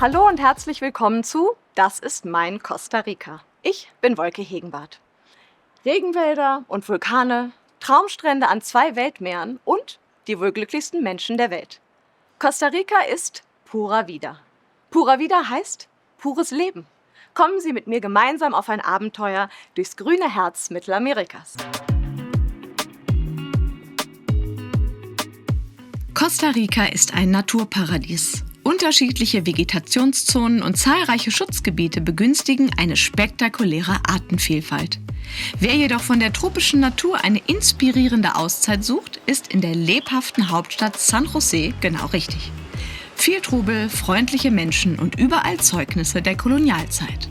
Hallo und herzlich willkommen zu Das ist mein Costa Rica. Ich bin Wolke Hegenbarth. Regenwälder und Vulkane, Traumstrände an 2 Weltmeeren und die wohl glücklichsten Menschen der Welt. Costa Rica ist pura vida. Pura vida heißt pures Leben. Kommen Sie mit mir gemeinsam auf ein Abenteuer durchs grüne Herz Mittelamerikas. Costa Rica ist ein Naturparadies. Unterschiedliche Vegetationszonen und zahlreiche Schutzgebiete begünstigen eine spektakuläre Artenvielfalt. Wer jedoch von der tropischen Natur eine inspirierende Auszeit sucht, ist in der lebhaften Hauptstadt San José genau richtig. Viel Trubel, freundliche Menschen und überall Zeugnisse der Kolonialzeit.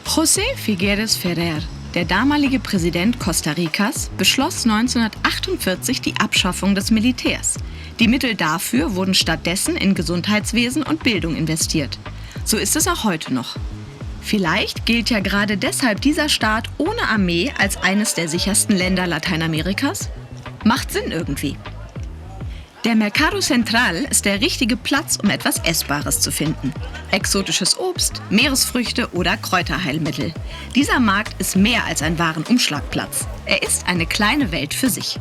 José Figueres Ferrer, der damalige Präsident Costa Ricas, beschloss 1948 die Abschaffung des Militärs. Die Mittel dafür wurden stattdessen in Gesundheitswesen und Bildung investiert. So ist es auch heute noch. Vielleicht gilt ja gerade deshalb dieser Staat ohne Armee als eines der sichersten Länder Lateinamerikas? Macht Sinn irgendwie. Der Mercado Central ist der richtige Platz, um etwas Essbares zu finden. Exotisches Obst, Meeresfrüchte oder Kräuterheilmittel. Dieser Markt ist mehr als ein Warenumschlagplatz. Er ist eine kleine Welt für sich.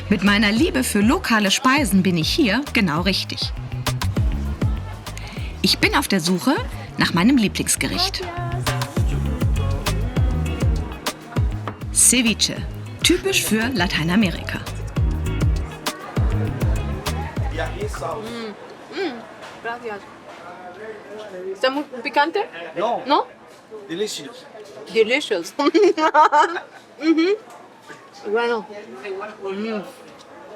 Mit meiner Liebe für lokale Speisen bin ich hier genau richtig. Ich bin auf der Suche nach meinem Lieblingsgericht. Ceviche, typisch für Lateinamerika. Gracias. ¿Está muy picante? No. ¿No? Delicious. Delicious. Bueno.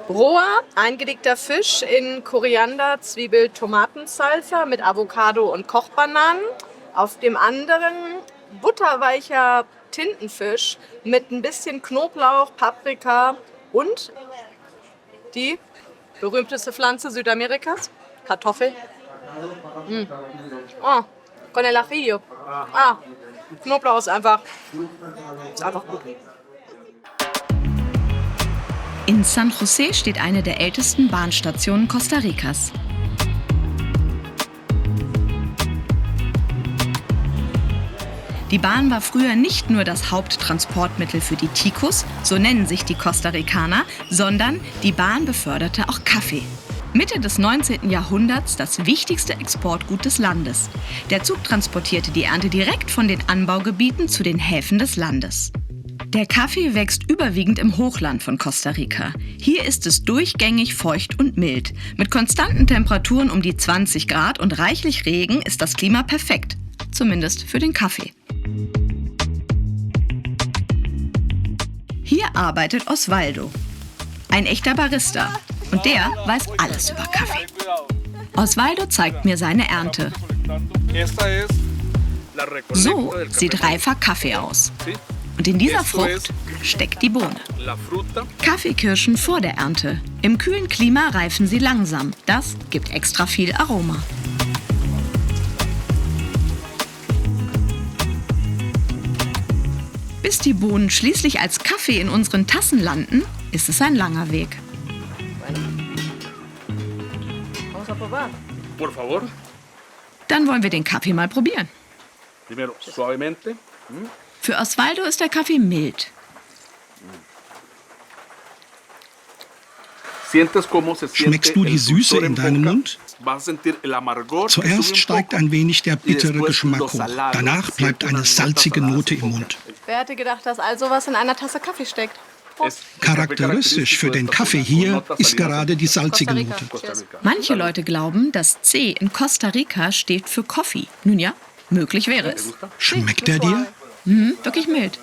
Roher, eingelegter Fisch in Koriander, Zwiebel, Tomatensalsa mit Avocado und Kochbananen. Auf dem anderen butterweicher Tintenfisch mit ein bisschen Knoblauch, Paprika und die berühmteste Pflanze Südamerikas, Kartoffel. Oh, con el ajillo. Knoblauch ist einfach gut. In San José steht eine der ältesten Bahnstationen Costa Ricas. Die Bahn war früher nicht nur das Haupttransportmittel für die Ticos, so nennen sich die Costa Ricaner, sondern die Bahn beförderte auch Kaffee. Mitte des 19. Jahrhunderts das wichtigste Exportgut des Landes. Der Zug transportierte die Ernte direkt von den Anbaugebieten zu den Häfen des Landes. Der Kaffee wächst überwiegend im Hochland von Costa Rica. Hier ist es durchgängig feucht und mild. Mit konstanten Temperaturen um die 20 Grad und reichlich Regen ist das Klima perfekt. Zumindest für den Kaffee. Hier arbeitet Osvaldo, ein echter Barista. Und der weiß alles über Kaffee. Osvaldo zeigt mir seine Ernte. So sieht reifer Kaffee aus. Und in dieser Frucht steckt die Bohne. Kaffeekirschen vor der Ernte. Im kühlen Klima reifen sie langsam. Das gibt extra viel Aroma. Bis die Bohnen schließlich als Kaffee in unseren Tassen landen, ist es ein langer Weg. Por favor. Dann wollen wir den Kaffee mal probieren. Primero, suavemente. Für Osvaldo ist der Kaffee mild. Schmeckst du die Süße in deinem Mund? Zuerst steigt ein wenig der bittere Geschmack hoch. Danach bleibt eine salzige Note im Mund. Wer hätte gedacht, dass all sowas in einer Tasse Kaffee steckt? Charakteristisch für den Kaffee hier ist gerade die salzige Note. Manche Leute glauben, das C in Costa Rica steht für Coffee. Nun ja, möglich wäre es. Schmeckt er dir? Wirklich mild.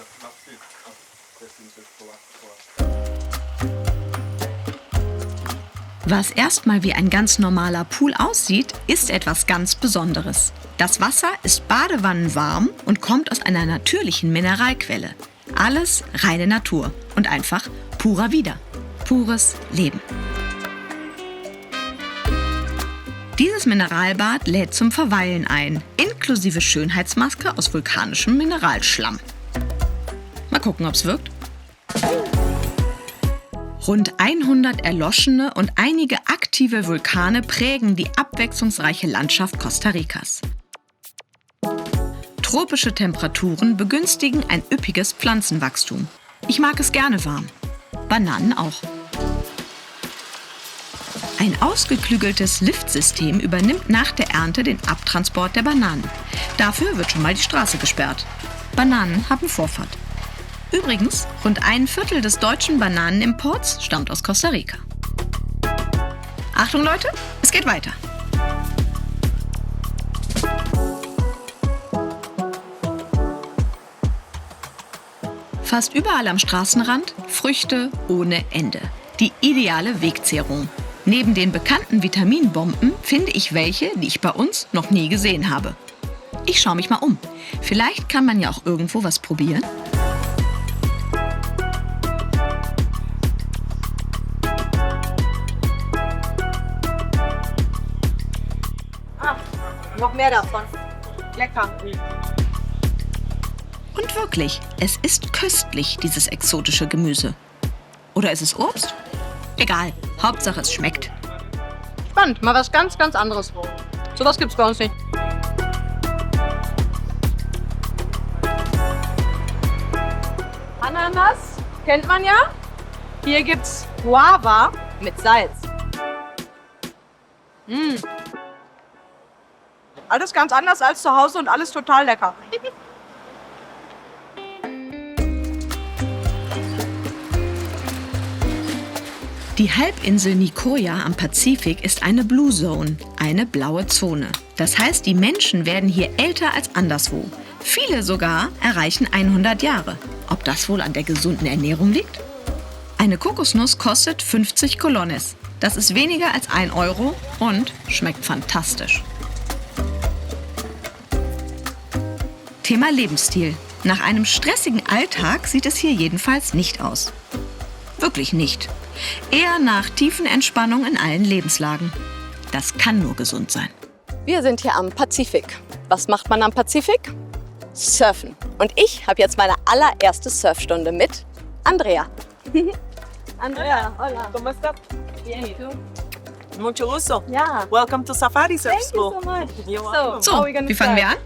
Was erstmal wie ein ganz normaler Pool aussieht, ist etwas ganz Besonderes. Das Wasser ist badewannenwarm und kommt aus einer natürlichen Mineralquelle. Alles reine Natur und einfach pura vida. Pures Leben. Dieses Mineralbad lädt zum Verweilen ein, inklusive Schönheitsmaske aus vulkanischem Mineralschlamm. Mal gucken, ob's wirkt. Rund 100 erloschene und einige aktive Vulkane prägen die abwechslungsreiche Landschaft Costa Ricas. Tropische Temperaturen begünstigen ein üppiges Pflanzenwachstum. Ich mag es gerne warm. Bananen auch. Ein ausgeklügeltes Liftsystem übernimmt nach der Ernte den Abtransport der Bananen. Dafür wird schon mal die Straße gesperrt. Bananen haben Vorfahrt. Übrigens, rund 1/4 des deutschen Bananenimports stammt aus Costa Rica. Achtung Leute, es geht weiter. Fast überall am Straßenrand Früchte ohne Ende. Die ideale Wegzehrung. Neben den bekannten Vitaminbomben finde ich welche, die ich bei uns noch nie gesehen habe. Ich schaue mich mal um. Vielleicht kann man ja auch irgendwo was probieren. Noch mehr davon. Lecker. Und wirklich, es ist köstlich, dieses exotische Gemüse. Oder ist es Obst? Egal, Hauptsache es schmeckt. Spannend, mal was ganz, ganz anderes. Sowas gibt's bei uns nicht. Ananas kennt man ja. Hier gibt's Guava mit Salz. Alles ganz anders als zu Hause und alles total lecker. Die Halbinsel Nicoya am Pazifik ist eine Blue Zone, eine blaue Zone. Das heißt, die Menschen werden hier älter als anderswo. Viele sogar erreichen 100 Jahre. Ob das wohl an der gesunden Ernährung liegt? Eine Kokosnuss kostet 50 Colones. Das ist weniger als 1 Euro und schmeckt fantastisch. Thema Lebensstil. Nach einem stressigen Alltag sieht es hier jedenfalls nicht aus. Wirklich nicht. Eher nach tiefen Entspannung in allen Lebenslagen. Das kann nur gesund sein. Wir sind hier am Pazifik. Was macht man am Pazifik? Surfen. Und ich habe jetzt meine allererste Surfstunde mit Andrea. Andrea, hola. ¿Cómo estás? Bien, ¿y tú? Mucho gusto. Ja. Welcome to Safari Surf Thank you School. so much. You're welcome. So, wie fangen wir an?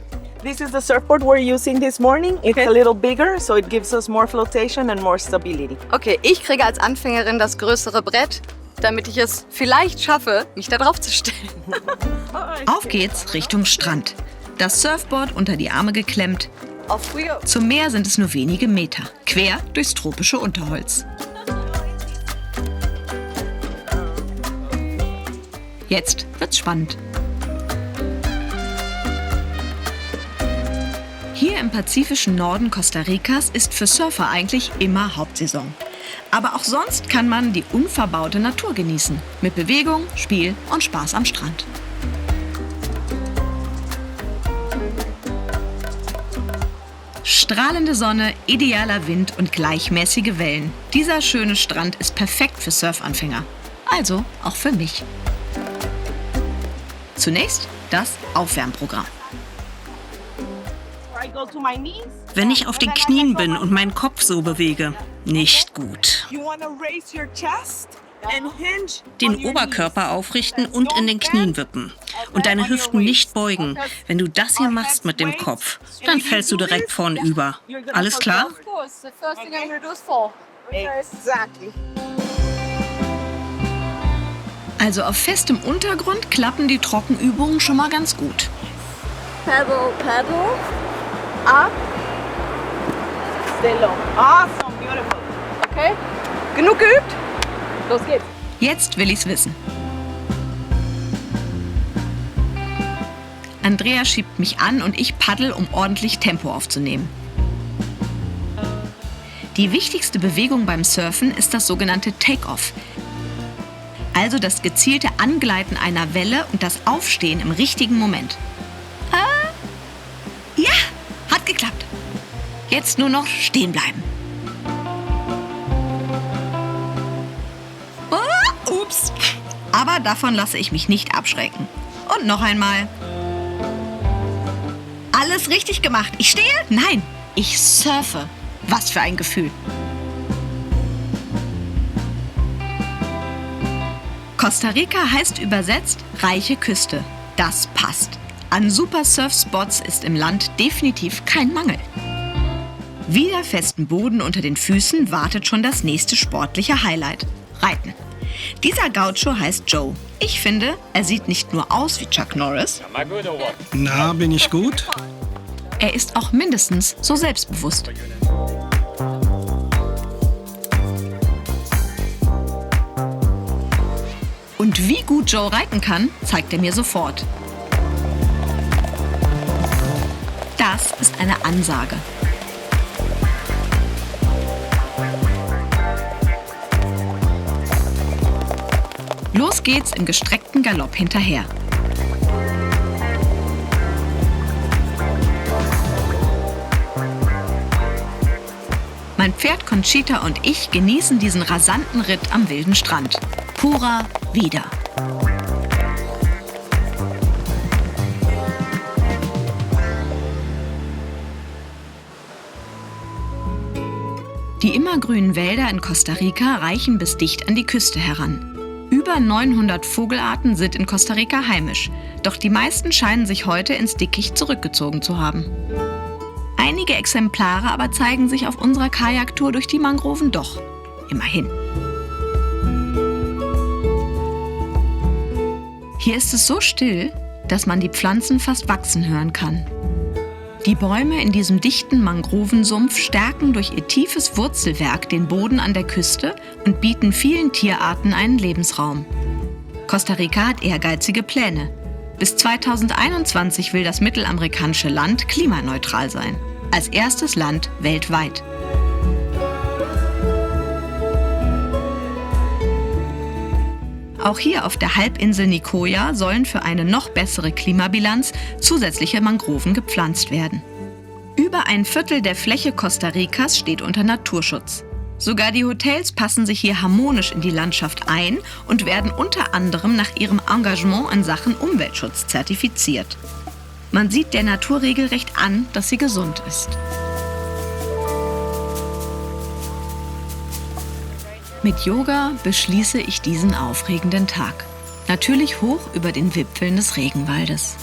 This is the surfboard we're using this morning. It's a little bigger, so it gives us more flotation and more stability. Okay, ich kriege als Anfängerin das größere Brett, damit ich es vielleicht schaffe, mich da drauf zu stellen. Auf geht's Richtung Strand. Das Surfboard unter die Arme geklemmt. Auf we go. Zum Meer sind es nur wenige Meter, quer durchs tropische Unterholz. Jetzt wird's spannend. Hier im pazifischen Norden Costa Ricas ist für Surfer eigentlich immer Hauptsaison. Aber auch sonst kann man die unverbaute Natur genießen. Mit Bewegung, Spiel und Spaß am Strand. Strahlende Sonne, idealer Wind und gleichmäßige Wellen. Dieser schöne Strand ist perfekt für Surfanfänger. Also auch für mich. Zunächst das Aufwärmprogramm. Wenn ich auf den Knien bin und meinen Kopf so bewege, nicht gut. Den Oberkörper aufrichten und in den Knien wippen. Und deine Hüften nicht beugen. Wenn du das hier machst mit dem Kopf, dann fällst du direkt vornüber. Alles klar? Also auf festem Untergrund klappen die Trockenübungen schon mal ganz gut. Paddle, paddle. Up. Stay low. Awesome, beautiful. Okay. Genug geübt? Los geht's. Jetzt will ich's wissen. Andrea schiebt mich an und ich paddel, um ordentlich Tempo aufzunehmen. Die wichtigste Bewegung beim Surfen ist das sogenannte Take-Off. Also das gezielte Angleiten einer Welle und das Aufstehen im richtigen Moment. Ja, hat geklappt. Jetzt nur noch stehen bleiben. Ups. Aber davon lasse ich mich nicht abschrecken. Und noch einmal. Alles richtig gemacht. Ich stehe? Nein, ich surfe. Was für ein Gefühl. Costa Rica heißt übersetzt reiche Küste. Das passt. An Super-Surf-Spots ist im Land definitiv kein Mangel. Wieder festen Boden unter den Füßen wartet schon das nächste sportliche Highlight: Reiten. Dieser Gaucho heißt Joe. Ich finde, er sieht nicht nur aus wie Chuck Norris. Na, bin ich gut? Er ist auch mindestens so selbstbewusst. Und wie gut Joe reiten kann, zeigt er mir sofort. Das ist eine Ansage. Los geht's im gestreckten Galopp hinterher. Mein Pferd Conchita und ich genießen diesen rasanten Ritt am wilden Strand. Pura Vida. Die immergrünen Wälder in Costa Rica reichen bis dicht an die Küste heran. Über 900 Vogelarten sind in Costa Rica heimisch, doch die meisten scheinen sich heute ins Dickicht zurückgezogen zu haben. Einige Exemplare aber zeigen sich auf unserer Kajaktour durch die Mangroven doch. Immerhin. Hier ist es so still, dass man die Pflanzen fast wachsen hören kann. Die Bäume in diesem dichten Mangrovensumpf stärken durch ihr tiefes Wurzelwerk den Boden an der Küste und bieten vielen Tierarten einen Lebensraum. Costa Rica hat ehrgeizige Pläne. Bis 2021 will das mittelamerikanische Land klimaneutral sein. Als erstes Land weltweit. Auch hier auf der Halbinsel Nicoya sollen für eine noch bessere Klimabilanz zusätzliche Mangroven gepflanzt werden. Über ein Viertel der Fläche Costa Ricas steht unter Naturschutz. Sogar die Hotels passen sich hier harmonisch in die Landschaft ein und werden unter anderem nach ihrem Engagement in Sachen Umweltschutz zertifiziert. Man sieht der Natur regelrecht an, dass sie gesund ist. Mit Yoga beschließe ich diesen aufregenden Tag. Natürlich hoch über den Wipfeln des Regenwaldes.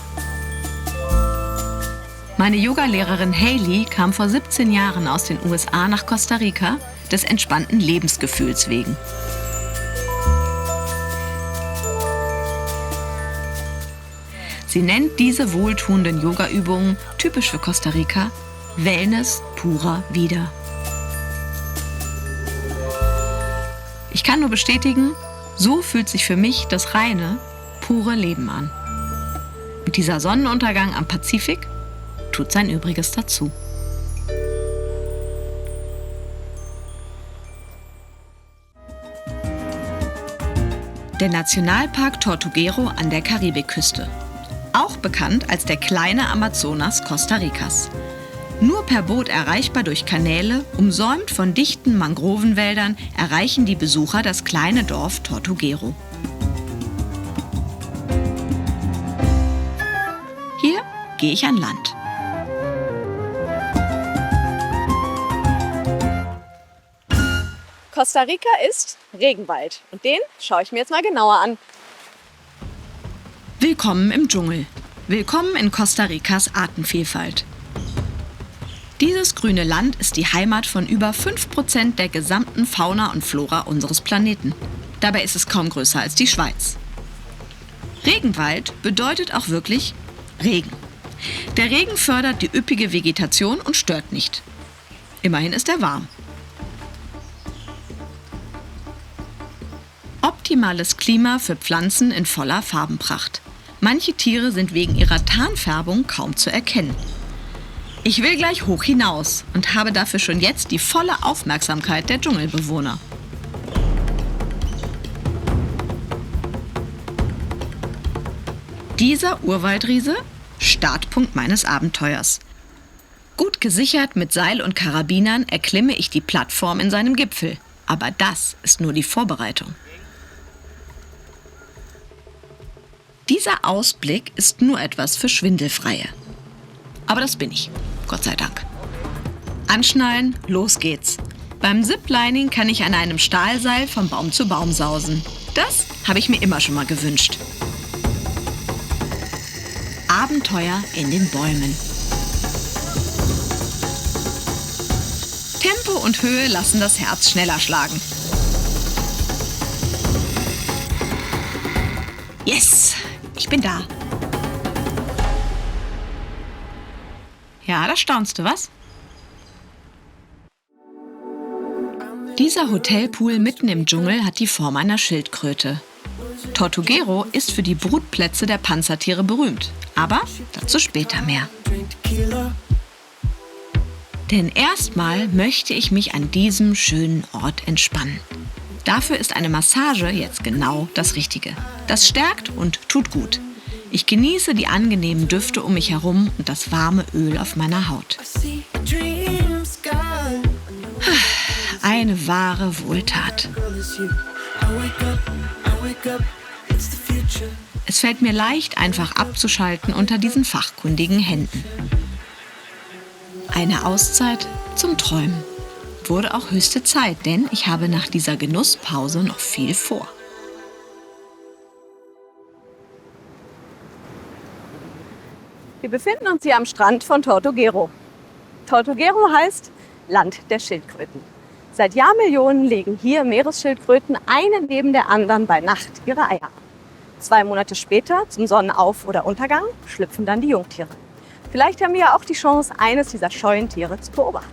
Meine Yogalehrerin Hailey kam vor 17 Jahren aus den USA nach Costa Rica, des entspannten Lebensgefühls wegen. Sie nennt diese wohltuenden Yogaübungen, typisch für Costa Rica, Wellness pura vida. Ich kann nur bestätigen, so fühlt sich für mich das reine, pure Leben an. Und dieser Sonnenuntergang am Pazifik tut sein Übriges dazu. Der Nationalpark Tortuguero an der Karibikküste. Auch bekannt als der kleine Amazonas Costa Ricas. Nur per Boot erreichbar durch Kanäle, umsäumt von dichten Mangrovenwäldern, erreichen die Besucher das kleine Dorf Tortuguero. Hier gehe ich an Land. Costa Rica ist Regenwald und den schaue ich mir jetzt mal genauer an. Willkommen im Dschungel. Willkommen in Costa Ricas Artenvielfalt. Dieses grüne Land ist die Heimat von über 5% der gesamten Fauna und Flora unseres Planeten. Dabei ist es kaum größer als die Schweiz. Regenwald bedeutet auch wirklich Regen. Der Regen fördert die üppige Vegetation und stört nicht. Immerhin ist er warm. Optimales Klima für Pflanzen in voller Farbenpracht. Manche Tiere sind wegen ihrer Tarnfärbung kaum zu erkennen. Ich will gleich hoch hinaus und habe dafür schon jetzt die volle Aufmerksamkeit der Dschungelbewohner. Dieser Urwaldriese? Startpunkt meines Abenteuers. Gut gesichert mit Seil und Karabinern erklimme ich die Plattform in seinem Gipfel. Aber das ist nur die Vorbereitung. Dieser Ausblick ist nur etwas für Schwindelfreie. Aber das bin ich, Gott sei Dank. Anschnallen, los geht's. Beim Ziplining kann ich an einem Stahlseil von Baum zu Baum sausen. Das habe ich mir immer schon mal gewünscht. Abenteuer in den Bäumen. Tempo und Höhe lassen das Herz schneller schlagen. Yes, ich bin da. Ja, da staunst du, was? Dieser Hotelpool mitten im Dschungel hat die Form einer Schildkröte. Tortuguero ist für die Brutplätze der Panzertiere berühmt, aber dazu später mehr. Denn erstmal möchte ich mich an diesem schönen Ort entspannen. Dafür ist eine Massage jetzt genau das Richtige. Das stärkt und tut gut. Ich genieße die angenehmen Düfte um mich herum und das warme Öl auf meiner Haut. Eine wahre Wohltat. Es fällt mir leicht, einfach abzuschalten unter diesen fachkundigen Händen. Eine Auszeit zum Träumen. Wurde auch höchste Zeit, denn ich habe nach dieser Genusspause noch viel vor. Wir befinden uns hier am Strand von Tortuguero. Tortuguero heißt Land der Schildkröten. Seit Jahrmillionen legen hier Meeresschildkröten eine neben der anderen bei Nacht ihre Eier. 2 Monate später, zum Sonnenauf- oder Untergang, schlüpfen dann die Jungtiere. Vielleicht haben wir ja auch die Chance, eines dieser scheuen Tiere zu beobachten.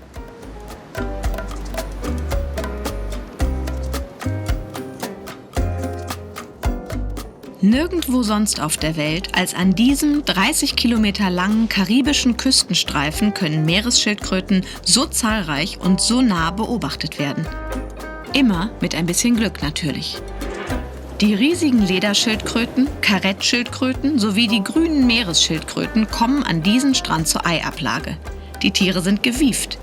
Nirgendwo sonst auf der Welt als an diesem 30 Kilometer langen karibischen Küstenstreifen können Meeresschildkröten so zahlreich und so nah beobachtet werden. Immer mit ein bisschen Glück natürlich. Die riesigen Lederschildkröten, Karettschildkröten sowie die grünen Meeresschildkröten kommen an diesen Strand zur Eiablage. Die Tiere sind gewieft.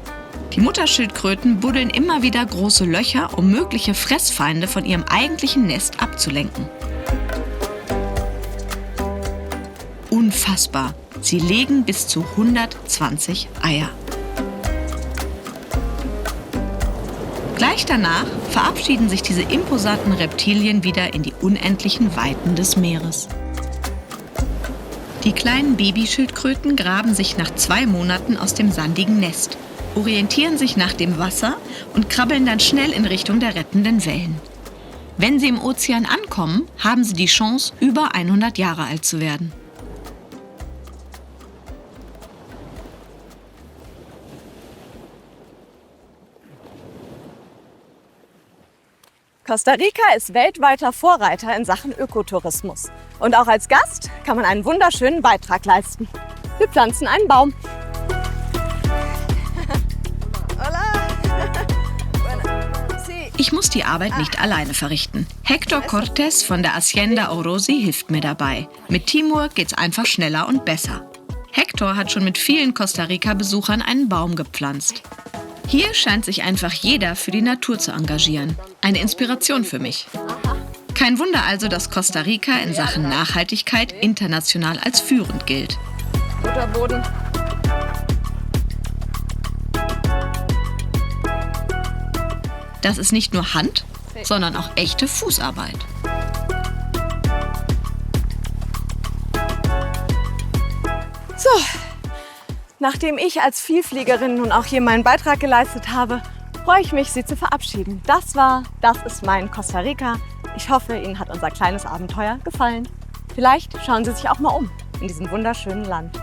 Die Mutterschildkröten buddeln immer wieder große Löcher, um mögliche Fressfeinde von ihrem eigentlichen Nest abzulenken. Unfassbar. Sie legen bis zu 120 Eier. Gleich danach verabschieden sich diese imposanten Reptilien wieder in die unendlichen Weiten des Meeres. Die kleinen Babyschildkröten graben sich nach 2 Monaten aus dem sandigen Nest, orientieren sich nach dem Wasser und krabbeln dann schnell in Richtung der rettenden Wellen. Wenn sie im Ozean ankommen, haben sie die Chance, über 100 Jahre alt zu werden. Costa Rica ist weltweiter Vorreiter in Sachen Ökotourismus. Und auch als Gast kann man einen wunderschönen Beitrag leisten. Wir pflanzen einen Baum. Ich muss die Arbeit nicht alleine verrichten. Hector Cortés von der Hacienda Orosi hilft mir dabei. Mit Teamwork geht's einfach schneller und besser. Hector hat schon mit vielen Costa Rica-Besuchern einen Baum gepflanzt. Hier scheint sich einfach jeder für die Natur zu engagieren. Eine Inspiration für mich. Kein Wunder also, dass Costa Rica in Sachen Nachhaltigkeit international als führend gilt. Guter Boden. Das ist nicht nur Hand, sondern auch echte Fußarbeit. So, nachdem ich als Vielfliegerin nun auch hier meinen Beitrag geleistet habe, freue ich mich, Sie zu verabschieden. Das ist mein Costa Rica. Ich hoffe, Ihnen hat unser kleines Abenteuer gefallen. Vielleicht schauen Sie sich auch mal um in diesem wunderschönen Land.